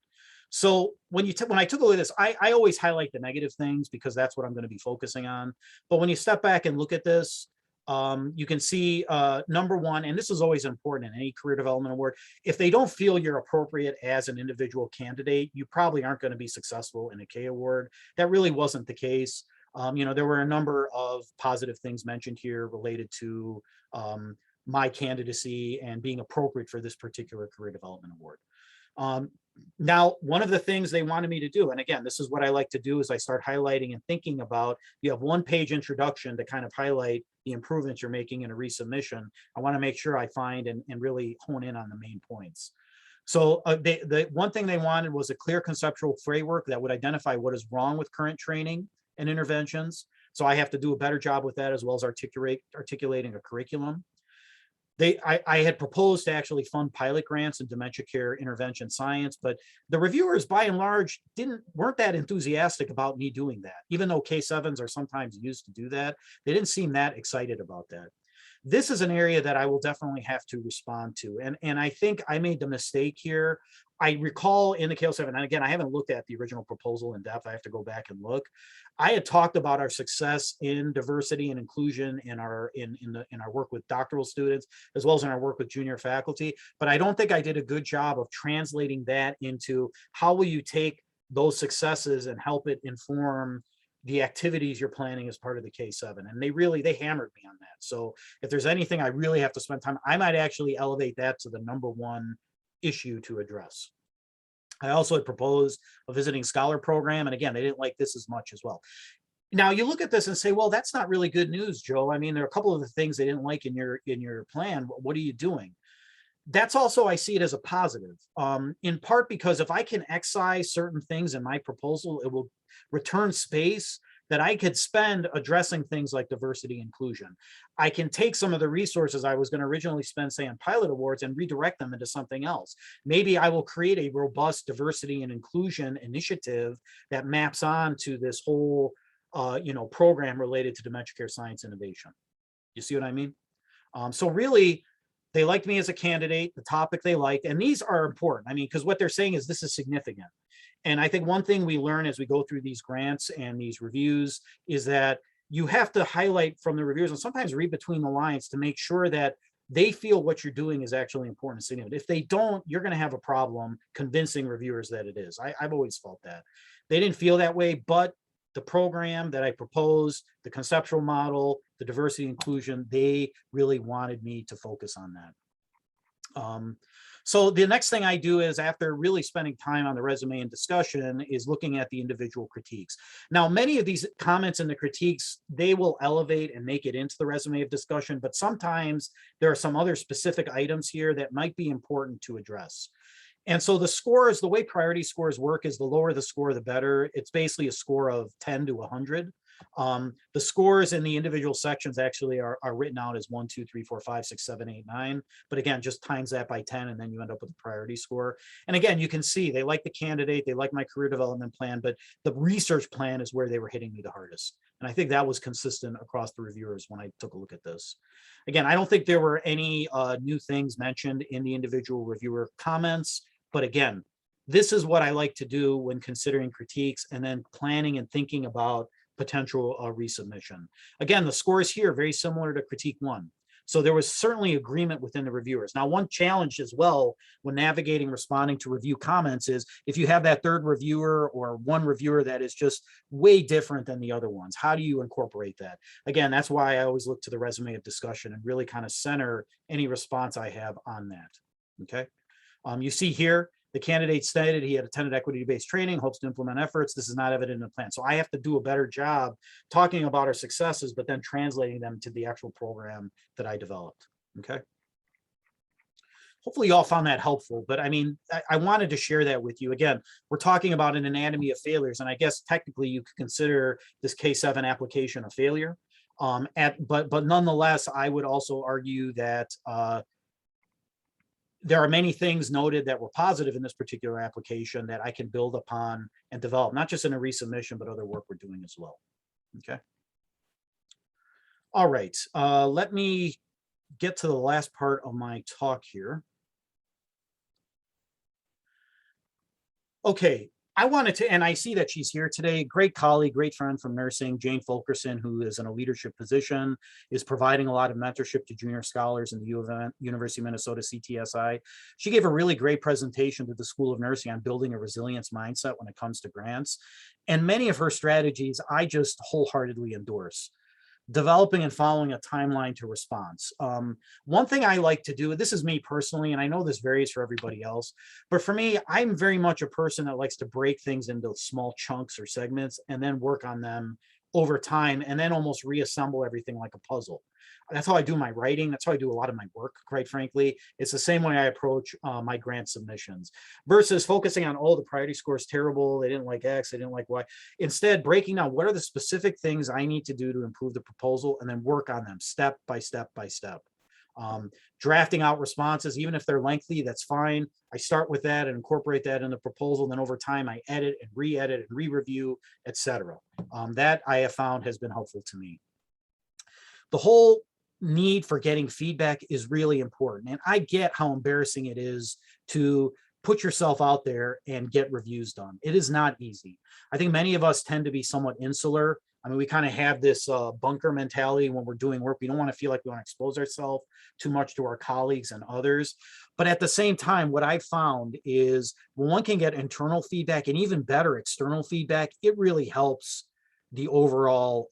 So when I took a look at this, I always highlight the negative things because that's what I'm going to be focusing on. But when you step back and look at this, you can see number one, and this is always important in any career development award, if they don't feel you're appropriate as an individual candidate, you probably aren't going to be successful in a K award. That really wasn't the case. You know, there were a number of positive things mentioned here related to my candidacy and being appropriate for this particular career development award. Now, one of the things they wanted me to do, and again, this is what I like to do, is I start highlighting and thinking about, you have 1-page introduction to kind of highlight the improvements you're making in a resubmission. I want to make sure I find and really hone in on the main points. So the one thing they wanted was a clear conceptual framework that would identify what is wrong with current training and interventions. So I have to do a better job with that, as well as articulating a curriculum. I had proposed to actually fund pilot grants in dementia care intervention science, but the reviewers by and large weren't that enthusiastic about me doing that. Even though K7s are sometimes used to do that, they didn't seem that excited about that. This is an area that I will definitely have to respond to. And I think I made the mistake here. I recall in the K7, and again, I haven't looked at the original proposal in depth. I have to go back and look. I had talked about our success in diversity and inclusion in our work with doctoral students, as well as in our work with junior faculty. But I don't think I did a good job of translating that into how will you take those successes and help it inform the activities you're planning as part of the K7. And they hammered me on that. So if there's anything I really have to spend time, I might actually elevate that to the #1 issue to address. I also had proposed a visiting scholar program. And again, they didn't like this as much as well. Now you look at this and say, well, that's not really good news, Joe. I mean, there are a couple of the things they didn't like in your plan. What are you doing? That's also, I see it as a positive, in part because if I can excise certain things in my proposal, it will return space that I could spend addressing things like diversity inclusion. I can take some of the resources I was going to originally spend, say, on pilot awards and redirect them into something else. Maybe I will create a robust diversity and inclusion initiative that maps on to this whole program related to dementia care science innovation. You see what I mean? So really, they liked me as a candidate, the topic they liked, and these are important. I mean, because what they're saying is this is significant. And I think one thing we learn as we go through these grants and these reviews is that you have to highlight from the reviewers and sometimes read between the lines to make sure that they feel what you're doing is actually important and significant. If they don't, you're going to have a problem convincing reviewers that it is. I've always felt that. They didn't feel that way, but the program that I proposed, the conceptual model, the diversity inclusion, they really wanted me to focus on that. So the next thing I do is, after really spending time on the resume and discussion, is looking at the individual critiques. Now, many of these comments and the critiques, they will elevate and make it into the resume of discussion, but sometimes there are some other specific items here that might be important to address. And so the way priority scores work is the lower the score, the better. It's basically a score of 10 to 100. The scores in the individual sections actually are written out as 1, 2, 3, 4, 5, 6, 7, 8, 9. But again, just times that by 10, and then you end up with a priority score. And again, you can see they like the candidate, they like my career development plan, but the research plan is where they were hitting me the hardest. And I think that was consistent across the reviewers when I took a look at this. Again, I don't think there were any new things mentioned in the individual reviewer comments, but again, this is what I like to do when considering critiques and then planning and thinking about potential resubmission. Again, the scores here are very similar to critique 1. So there was certainly agreement within the reviewers. Now, one challenge as well when navigating responding to review comments is if you have that third reviewer or one reviewer that is just way different than the other ones, how do you incorporate that? Again, that's why I always look to the resume of discussion and really kind of center any response I have on that. Okay. You see here, the candidate stated he had attended equity-based training, hopes to implement efforts. This is not evident in the plan. So I have to do a better job talking about our successes, but then translating them to the actual program that I developed. Okay. Hopefully you all found that helpful, but I mean, I wanted to share that with you. Again, we're talking about an anatomy of failures, and I guess technically you could consider this K7 application a failure. But nonetheless, I would also argue that there are many things noted that were positive in this particular application that I can build upon and develop, not just in a resubmission, but other work we're doing as well. Okay. All right. Let me get to the last part of my talk here. Okay. I wanted to, and I see that she's here today, great colleague, great friend from nursing, Jane Fulkerson, who is in a leadership position, is providing a lot of mentorship to junior scholars in the University of Minnesota CTSI. She gave a really great presentation to the School of Nursing on building a resilience mindset when it comes to grants. And many of her strategies, I just wholeheartedly endorse. Developing and following a timeline to response. One thing I like to do, this is me personally, and I know this varies for everybody else, but for me, I'm very much a person that likes to break things into small chunks or segments and then work on them over time and then almost reassemble everything like a puzzle. That's how I do my writing. That's how I do a lot of my work, quite frankly. It's the same way I approach my grant submissions versus focusing on, oh, the priority score is terrible. They didn't like X, they didn't like Y. Instead, breaking down what are the specific things I need to do to improve the proposal and then work on them step by step by step. Drafting out responses, even if they're lengthy, that's fine. I start with that and incorporate that in the proposal. Then over time, I edit and re-review, etc. That I have found has been helpful to me. The whole need for getting feedback is really important. And I get how embarrassing it is to put yourself out there and get reviews done. It is not easy. I think many of us tend to be somewhat insular. I mean, we kind of have this bunker mentality when we're doing work. We don't want to feel like we want to expose ourselves too much to our colleagues and others. But at the same time, what I've found is when one can get internal feedback and even better external feedback, it really helps the overall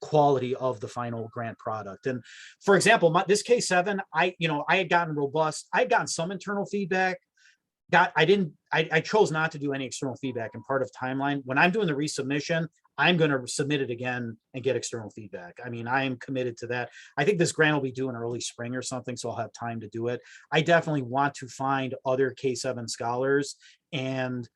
quality of the final grant product. And for example, this K7, I had gotten robust. I'd gotten some internal feedback. I chose not to do any external feedback in part of timeline. When I'm doing the resubmission, I'm going to submit it again and get external feedback. I mean, I am committed to that. I think this grant will be due in early spring or something, so I'll have time to do it. I definitely want to find other K7 scholars and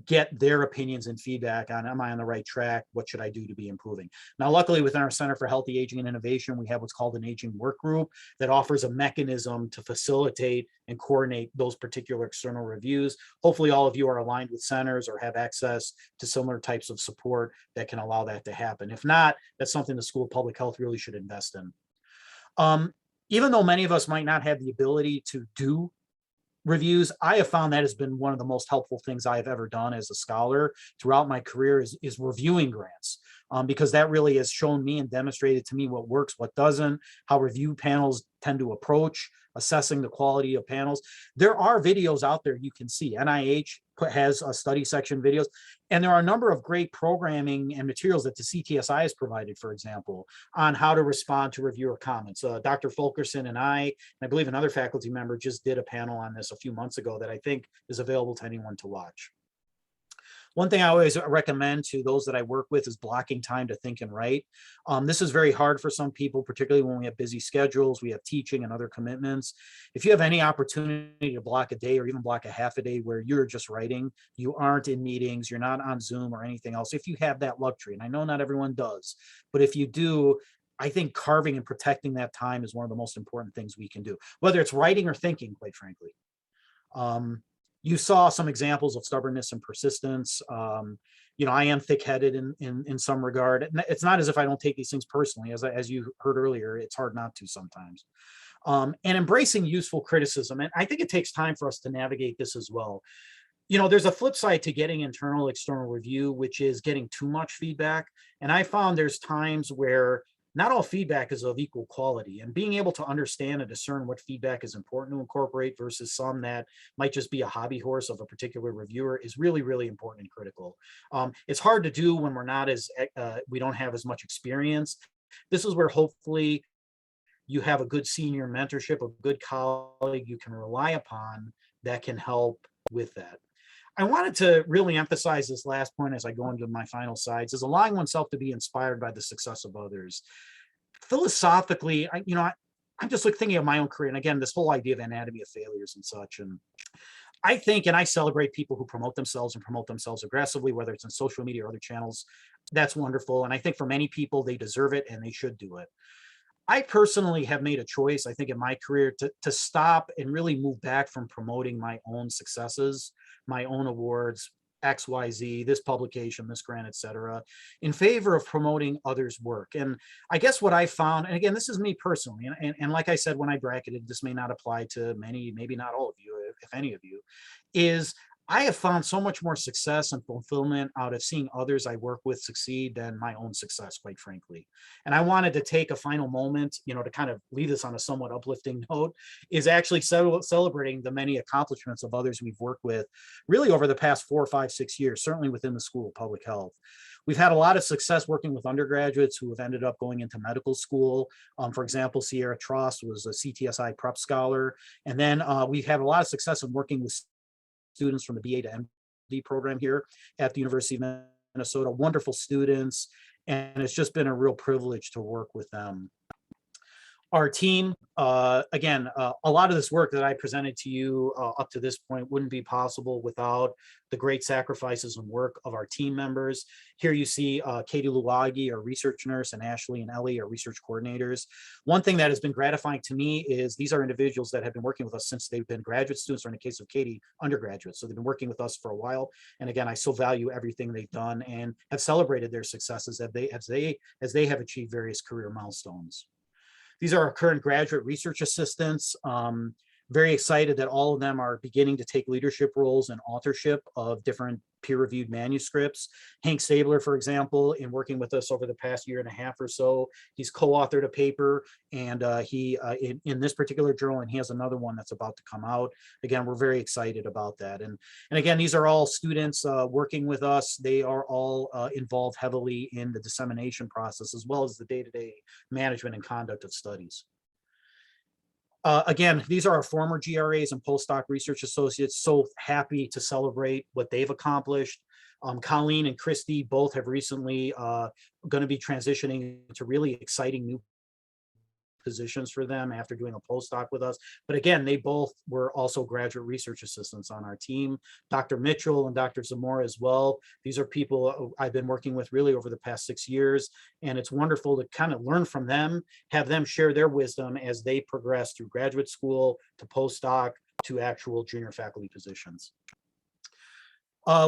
get their opinions and feedback on, am I on the right track? What should I do to be improving? Now, luckily within our Center for Healthy Aging and Innovation, we have what's called an aging work group that offers a mechanism to facilitate and coordinate those particular external reviews. Hopefully all of you are aligned with centers or have access to similar types of support that can allow that to happen. If not, that's something the School of Public Health really should invest in. Even though many of us might not have the ability to do reviews, I have found that has been one of the most helpful things I have ever done as a scholar throughout my career is reviewing grants, because that really has shown me and demonstrated to me what works, what doesn't, how review panels tend to approach assessing the quality of panels. There are videos out there you can see. NIH has a study section videos, and there are a number of great programming and materials that the CTSI has provided, for example, on how to respond to reviewer comments. Dr. Fulkerson and I believe another faculty member just did a panel on this a few months ago that I think is available to anyone to watch. One thing I always recommend to those that I work with is blocking time to think and write. This is very hard for some people, particularly when we have busy schedules, we have teaching and other commitments. If you have any opportunity to block a day or even block a half a day where you're just writing, you aren't in meetings, you're not on Zoom or anything else, if you have that luxury, and I know not everyone does, but if you do, I think carving and protecting that time is one of the most important things we can do, whether it's writing or thinking, quite frankly. You saw some examples of stubbornness and persistence. I am thick-headed in some regard. And it's not as if I don't take these things personally. As you heard earlier, it's hard not to sometimes. And embracing useful criticism. And I think it takes time for us to navigate this as well. There's a flip side to getting internal, external review, which is getting too much feedback. And I found there's times where not all feedback is of equal quality, and being able to understand and discern what feedback is important to incorporate versus some that might just be a hobby horse of a particular reviewer is really, really important and critical. It's hard to do when we don't have as much experience. This is where hopefully you have a good senior mentorship, a good colleague you can rely upon that can help with that. I wanted to really emphasize this last point as I go into my final slides, is allowing oneself to be inspired by the success of others. Philosophically, I'm just thinking of my own career. And again, this whole idea of anatomy of failures and such. And I think, and I celebrate people who promote themselves and promote themselves aggressively, whether it's in social media or other channels. That's wonderful. And I think for many people, they deserve it and they should do it. I personally have made a choice, I think, in my career to stop and really move back from promoting my own successes, my own awards, XYZ, this publication, this grant, et cetera, in favor of promoting others' work. And I guess what I found, and again, this is me personally, and like I said, when I bracketed, this may not apply to many, maybe not all of you, if any of you, is I have found so much more success and fulfillment out of seeing others I work with succeed than my own success, quite frankly. And I wanted to take a final moment, to kind of leave this on a somewhat uplifting note, is actually celebrating the many accomplishments of others we've worked with really over the past 4, 5, 6 years, certainly within the School of Public Health. We've had a lot of success working with undergraduates who have ended up going into medical school. For example, Sierra Trost was a CTSI prep scholar. And then we've had a lot of success in working with students from the BA to MD program here at the University of Minnesota, wonderful students, and it's just been a real privilege to work with them. Our team, again, a lot of this work that I presented to you up to this point wouldn't be possible without the great sacrifices and work of our team members. Here you see Katie Luagi, our research nurse, and Ashley and Ellie, our research coordinators. One thing that has been gratifying to me is these are individuals that have been working with us since they've been graduate students, or in the case of Katie, undergraduates. So they've been working with us for a while. And again, I so value everything they've done and have celebrated their successes as they have achieved various career milestones. These are our current graduate research assistants. Very excited that all of them are beginning to take leadership roles and authorship of different peer-reviewed manuscripts. Hank Stabler, for example, in working with us over the past 1.5 years or so, he's co-authored a paper, and in this particular journal, and he has another one that's about to come out. Again, we're very excited about that. And again, these are all students working with us. They are all involved heavily in the dissemination process, as well as the day-to-day management and conduct of studies. Again, these are our former GRAs and postdoc research associates. So happy to celebrate what they've accomplished. Colleen and Christy both have recently going to be transitioning to really exciting new positions for them after doing a postdoc with us. But again, they both were also graduate research assistants on our team. Dr. Mitchell and Dr. Zamora as well. These are people I've been working with really over the past 6 years. And it's wonderful to kind of learn from them, have them share their wisdom as they progress through graduate school to postdoc to actual junior faculty positions.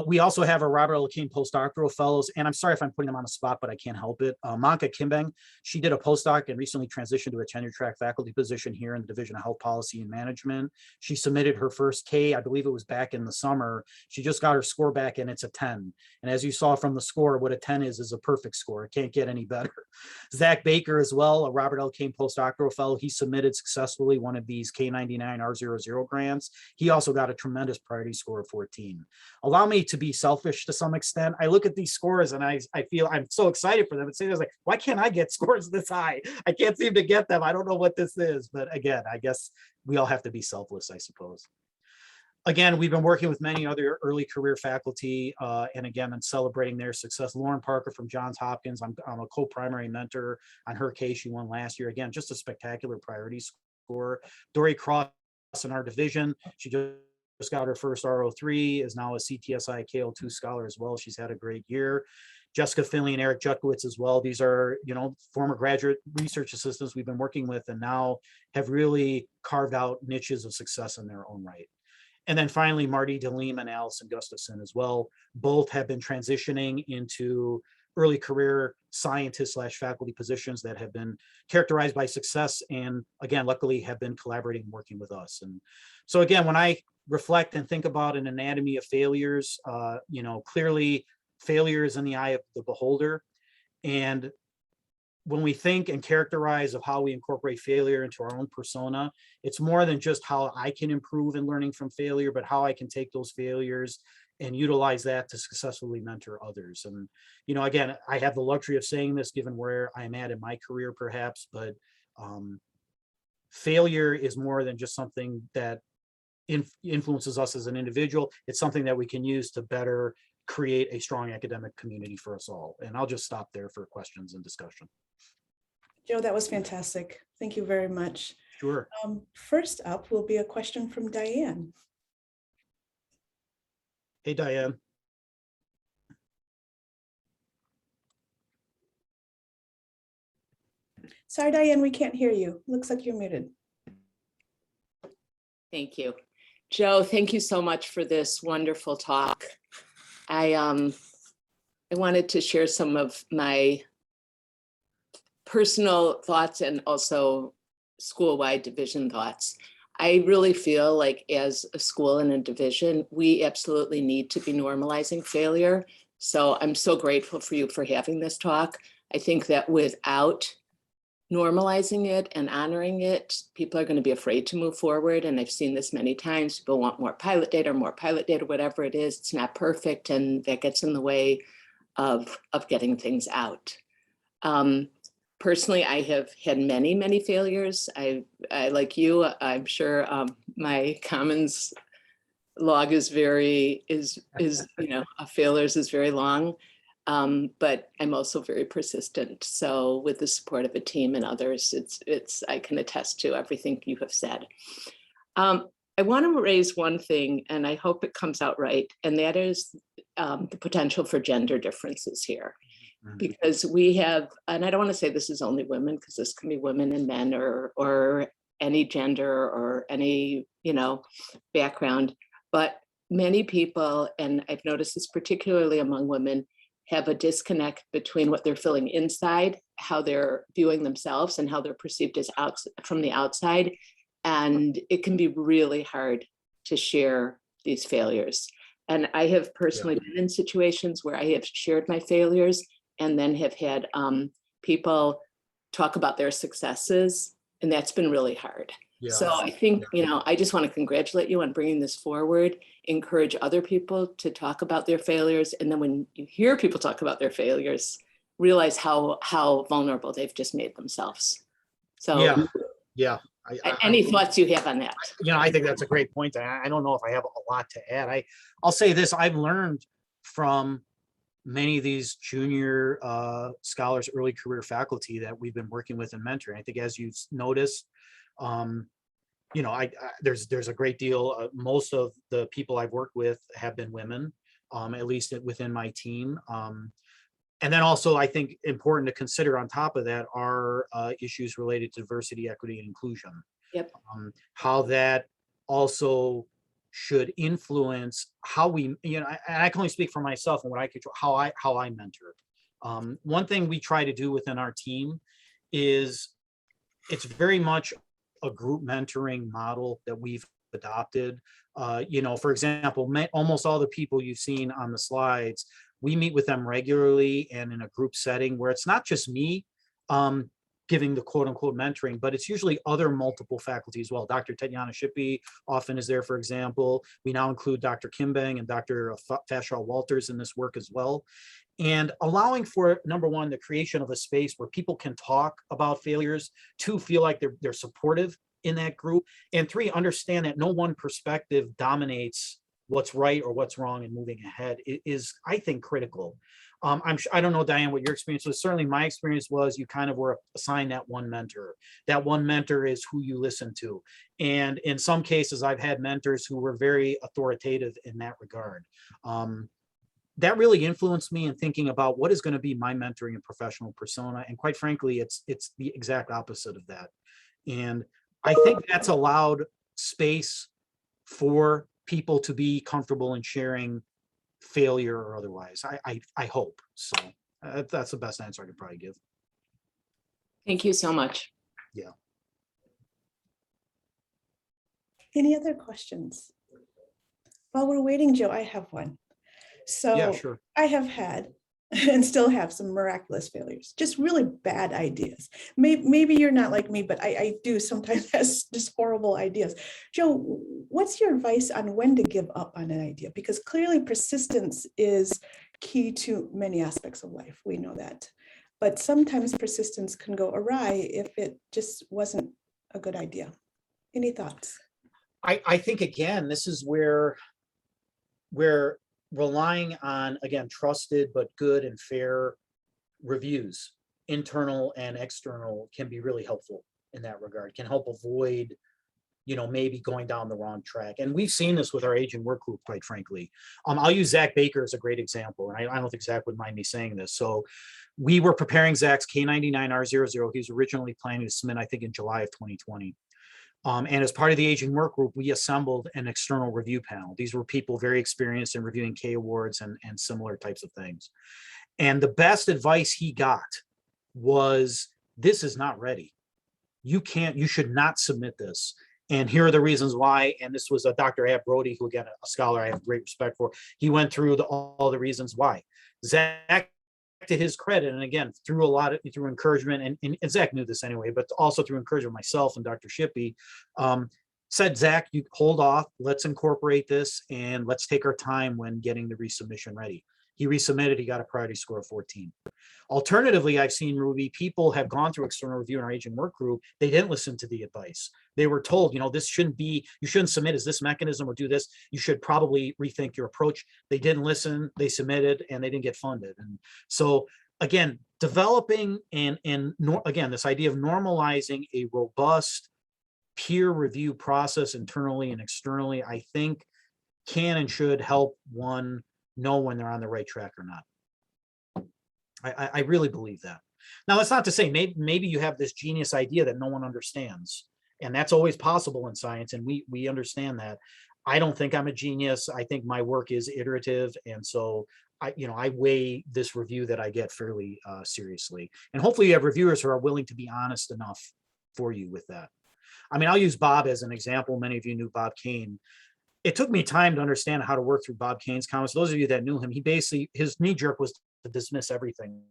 We also have our Robert L. Kane postdoctoral fellows, and I'm sorry if I'm putting them on the spot, but I can't help it. Manka Kimbeng, she did a postdoc and recently transitioned to a tenure track faculty position here in the Division of Health Policy and Management. She submitted her first K, I believe it was back in the summer. She just got her score back and it's a 10. And as you saw from the score, what a 10 is a perfect score. It can't get any better. Zach Baker as well, a Robert L. Kane postdoctoral fellow. He submitted successfully one of these K99 R00 grants. He also got a tremendous priority score of 14. Allow me to be selfish to some extent. I look at these scores and I feel I'm so excited for them. It's like, why can't I get scores this high? I can't seem to get them. I don't know what this is, but again, I guess we all have to be selfless, I suppose. again, we've been working with many other early career faculty, and again, and celebrating their success. Lauren Parker from Johns Hopkins, I'm a co-primary mentor on her case. She won last year. Again, just a spectacular priority score. Dory Cross in our division, she just got her first RO3, is now a CTSI KO2 scholar as well. She's had a great year. Jessica Finley and Eric Jutkowitz as well. These are, former graduate research assistants we've been working with and now have really carved out niches of success in their own right. And then finally, Marty DeLeem and Allison Gustafson as well. Both have been transitioning into early career scientist / faculty positions that have been characterized by success. And again, luckily have been collaborating and working with us. And so again, when I reflect and think about an anatomy of failures, clearly failure is in the eye of the beholder. And when we think and characterize of how we incorporate failure into our own persona, it's more than just how I can improve in learning from failure, but how I can take those failures and utilize that to successfully mentor others. And, again, I have the luxury of saying this given where I'm at in my career, perhaps, but failure is more than just something that influences us as an individual. It's something that we can use to better create a strong academic community for us all. And I'll just stop there for questions and discussion. Joe, that was fantastic. Thank you very much. Sure. First up will be a question from Diane. Hey, Diane. Sorry, Diane, we can't hear you. Looks like you're muted. Thank you. Joe, thank you so much for this wonderful talk. I wanted to share some of my personal thoughts and also school-wide division thoughts. I really feel like as a school and a division, we absolutely need to be normalizing failure. So I'm so grateful for you for having this talk. I think that without normalizing it and honoring it, people are going to be afraid to move forward. And I've seen this many times. People want more pilot data, whatever it is. It's not perfect, and that gets in the way of getting things out. Personally, I have had many, many failures. I like you, I'm sure my Commons log is a failures is very long. But I'm also very persistent. So with the support of a team and others, I can attest to everything you have said. I want to raise one thing, and I hope it comes out right, and that is the potential for gender differences here. Because we have, and I don't want to say this is only women, because this can be women and men or any gender or any, background, but many people, and I've noticed this particularly among women, have a disconnect between what they're feeling inside, how they're viewing themselves, and how they're perceived as from the outside. And it can be really hard to share these failures. And I have personally been in situations where I have shared my failures and then have had people talk about their successes, and that's been really hard. Yeah. So I think, I just want to congratulate you on bringing this forward, encourage other people to talk about their failures. And then when you hear people talk about their failures, realize how vulnerable they've just made themselves. So yeah. Any thoughts you have on that? I think that's a great point. I don't know if I have a lot to add. I'll say this, I've learned from many of these junior scholars, early career faculty that we've been working with and mentoring. I think as you've noticed, there's a great deal. Most of the people I've worked with have been women, at least within my team. And then also, I think important to consider on top of that are issues related to diversity, equity, and inclusion. Yep. How that also should influence how we, I can only speak for myself and what I control, how I mentor. One thing we try to do within our team is it's very much a group mentoring model that we've adopted. For example, almost all the people you've seen on the slides, we meet with them regularly and in a group setting where it's not just me giving the quote unquote mentoring, but it's usually other multiple faculty as well. Dr. Tatiana Shippey often is there, for example. We now include Dr. Kimbang and Dr. Fashaw Walters in this work as well. And allowing for, number one, the creation of a space where people can talk about failures, two, feel like they're supportive in that group. And 3, understand that no one perspective dominates what's right or what's wrong and moving ahead is, I think, critical. I don't know, Diane, what your experience was. Certainly my experience was you kind of were assigned that one mentor. That one mentor is who you listen to. And in some cases, I've had mentors who were very authoritative in that regard. That really influenced me in thinking about what is going to be my mentoring and professional persona. And quite frankly, it's the exact opposite of that. And I think that's allowed space for people to be comfortable in sharing failure or otherwise. I hope so. That's the best answer I could probably give. Thank you so much. Yeah. Any other questions? While we're waiting, Joe, I have one. So Yeah, sure. I have had and still have some miraculous failures, just really bad ideas. Maybe you're not like me, but I do sometimes have just horrible ideas. Joe, what's your advice on when to give up on an idea? Because clearly persistence is key to many aspects of life. We know that. But sometimes persistence can go awry if it just wasn't a good idea. Any thoughts? I think, again, this is where relying on, again, trusted but good and fair reviews, internal and external, can be really helpful in that regard, can help avoid, maybe going down the wrong track. And we've seen this with our agent work group, quite frankly. I'll use Zach Baker as a great example. And I don't think Zach would mind me saying this. So we were preparing Zach's K99R00. He was originally planning to submit, I think, in July of 2020. And as part of the aging work group, we assembled an external review panel. These were people very experienced in reviewing K awards and similar types of things. And the best advice he got was, this is not ready. You should not submit this. And here are the reasons why. And this was a Dr. Ab Brody, who, again, a scholar I have great respect for. He went through all the reasons why. Zach, to his credit, and again, through encouragement, and Zach knew this anyway, but also through encouragement myself and Dr. Shippey, said, Zach, you hold off, let's incorporate this, and let's take our time when getting the resubmission ready. He resubmitted, he got a priority score of 14. Alternatively, I've seen, Ruby, people have gone through external review in our agent work group. They didn't listen to the advice. They were told, this shouldn't be, you shouldn't submit as this mechanism or do this. You should probably rethink your approach. They didn't listen, they submitted, and they didn't get funded. And so, again, developing again, this idea of normalizing a robust peer review process internally and externally, I think can and should help one know when they're on the right track or not. I really believe that. Now, that's not to say maybe you have this genius idea that no one understands, and that's always possible in science, and we understand that. I don't think I'm a genius. I think my work is iterative, and so I weigh this review that I get fairly seriously, and hopefully you have reviewers who are willing to be honest enough for you with that. I mean, I'll use Bob as an example. Many of you knew Bob Kane. It took me time to understand how to work through Bob Kane's comments. Those of you that knew him, his knee jerk was to dismiss everything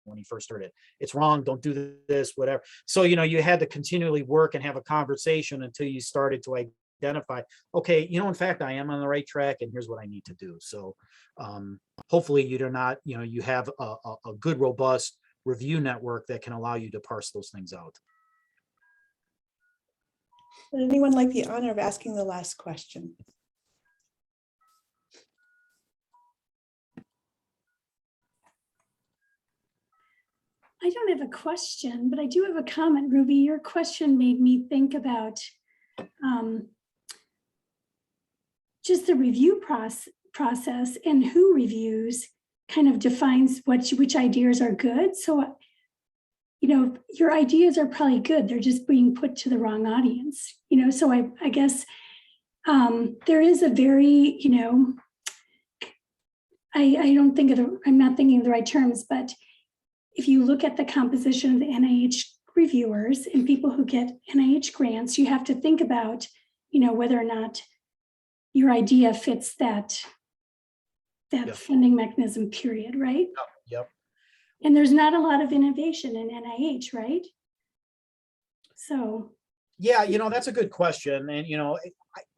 when he first heard it. It's wrong, don't do this, whatever. So, you had to continually work and have a conversation until you started to identify, okay, in fact, I am on the right track and here's what I need to do. So hopefully you're not, you have a good, robust review network that can allow you to parse those things out. Would anyone like the honor of asking the last question? I don't have a question, but I do have a comment, Ruby. Your question made me think about just the review process and who reviews kind of defines which ideas are good. So, your ideas are probably good. They're just being put to the wrong audience, so I guess there is a very, I'm not thinking of the right terms, but if you look at the composition of the NIH reviewers and people who get NIH grants, you have to think about, whether or not your idea fits that Yep. funding mechanism, period, right? Yep. And there's not a lot of innovation in NIH, right? So. Yeah, that's a good question. And,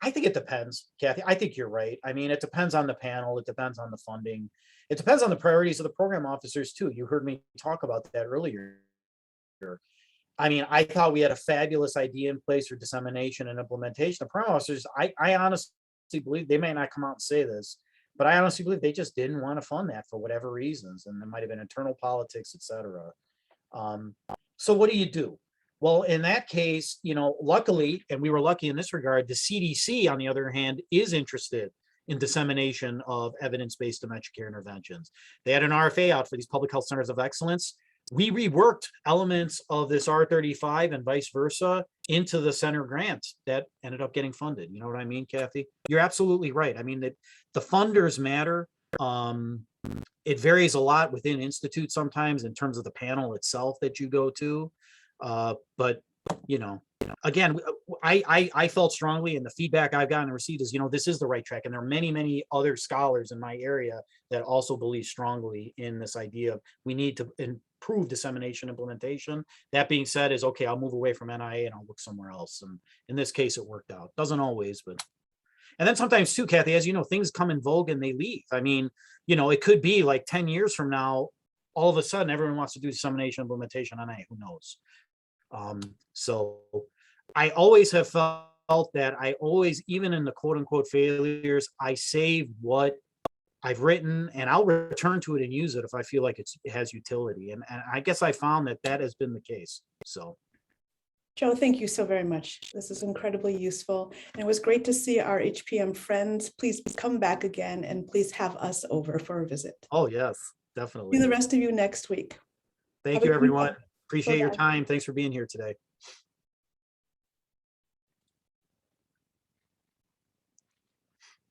I think it depends, Kathy. I think you're right. I mean, it depends on the panel. It depends on the funding. It depends on the priorities of the program officers too. You heard me talk about that earlier. I mean, I thought we had a fabulous idea in place for dissemination and implementation. The program officers, I honestly believe, they may not come out and say this, but I honestly believe they just didn't want to fund that for whatever reasons. And there might have been internal politics, et cetera. So what do? Well, in that case, you know, luckily, and we were lucky in this regard, the CDC, on the other hand, is interested in dissemination of evidence-based dementia care interventions. They had an RFA out for these public health centers of excellence. We reworked elements of this R35 and vice versa into the center grant that ended up getting funded. You know what I mean, Kathy? You're absolutely right. I mean, that the funders matter. It varies a lot within institutes sometimes in terms of the panel itself that you go to. But, you know, again, I felt strongly, and the feedback I've gotten and received is, you know, this is the right track. And there are many, many other scholars in my area that also believe strongly in this idea of we need to improve dissemination implementation. That being said, is okay, I'll move away from NIA and I'll look somewhere else. And in this case, it worked out. Doesn't always, but. And then sometimes too, Kathy, as you know, things come in vogue and they leave. I mean, you know, it could be like 10 years from now, all of a sudden everyone wants to do dissemination implementation on NIA, who knows? So I always have felt that I always, even in the quote unquote failures, I save what I've written and I'll return to it and use it if I feel like it has utility. And I guess I found that that has been the case. So. Joe, thank you so very much. This is incredibly useful. And it was great to see our HPM friends. Please come back again and please have us over for a visit. Oh, yes, definitely. See the rest of you next week. Thank Have a you, good everyone. night. Appreciate your Bye-bye. time. Thanks for being here today.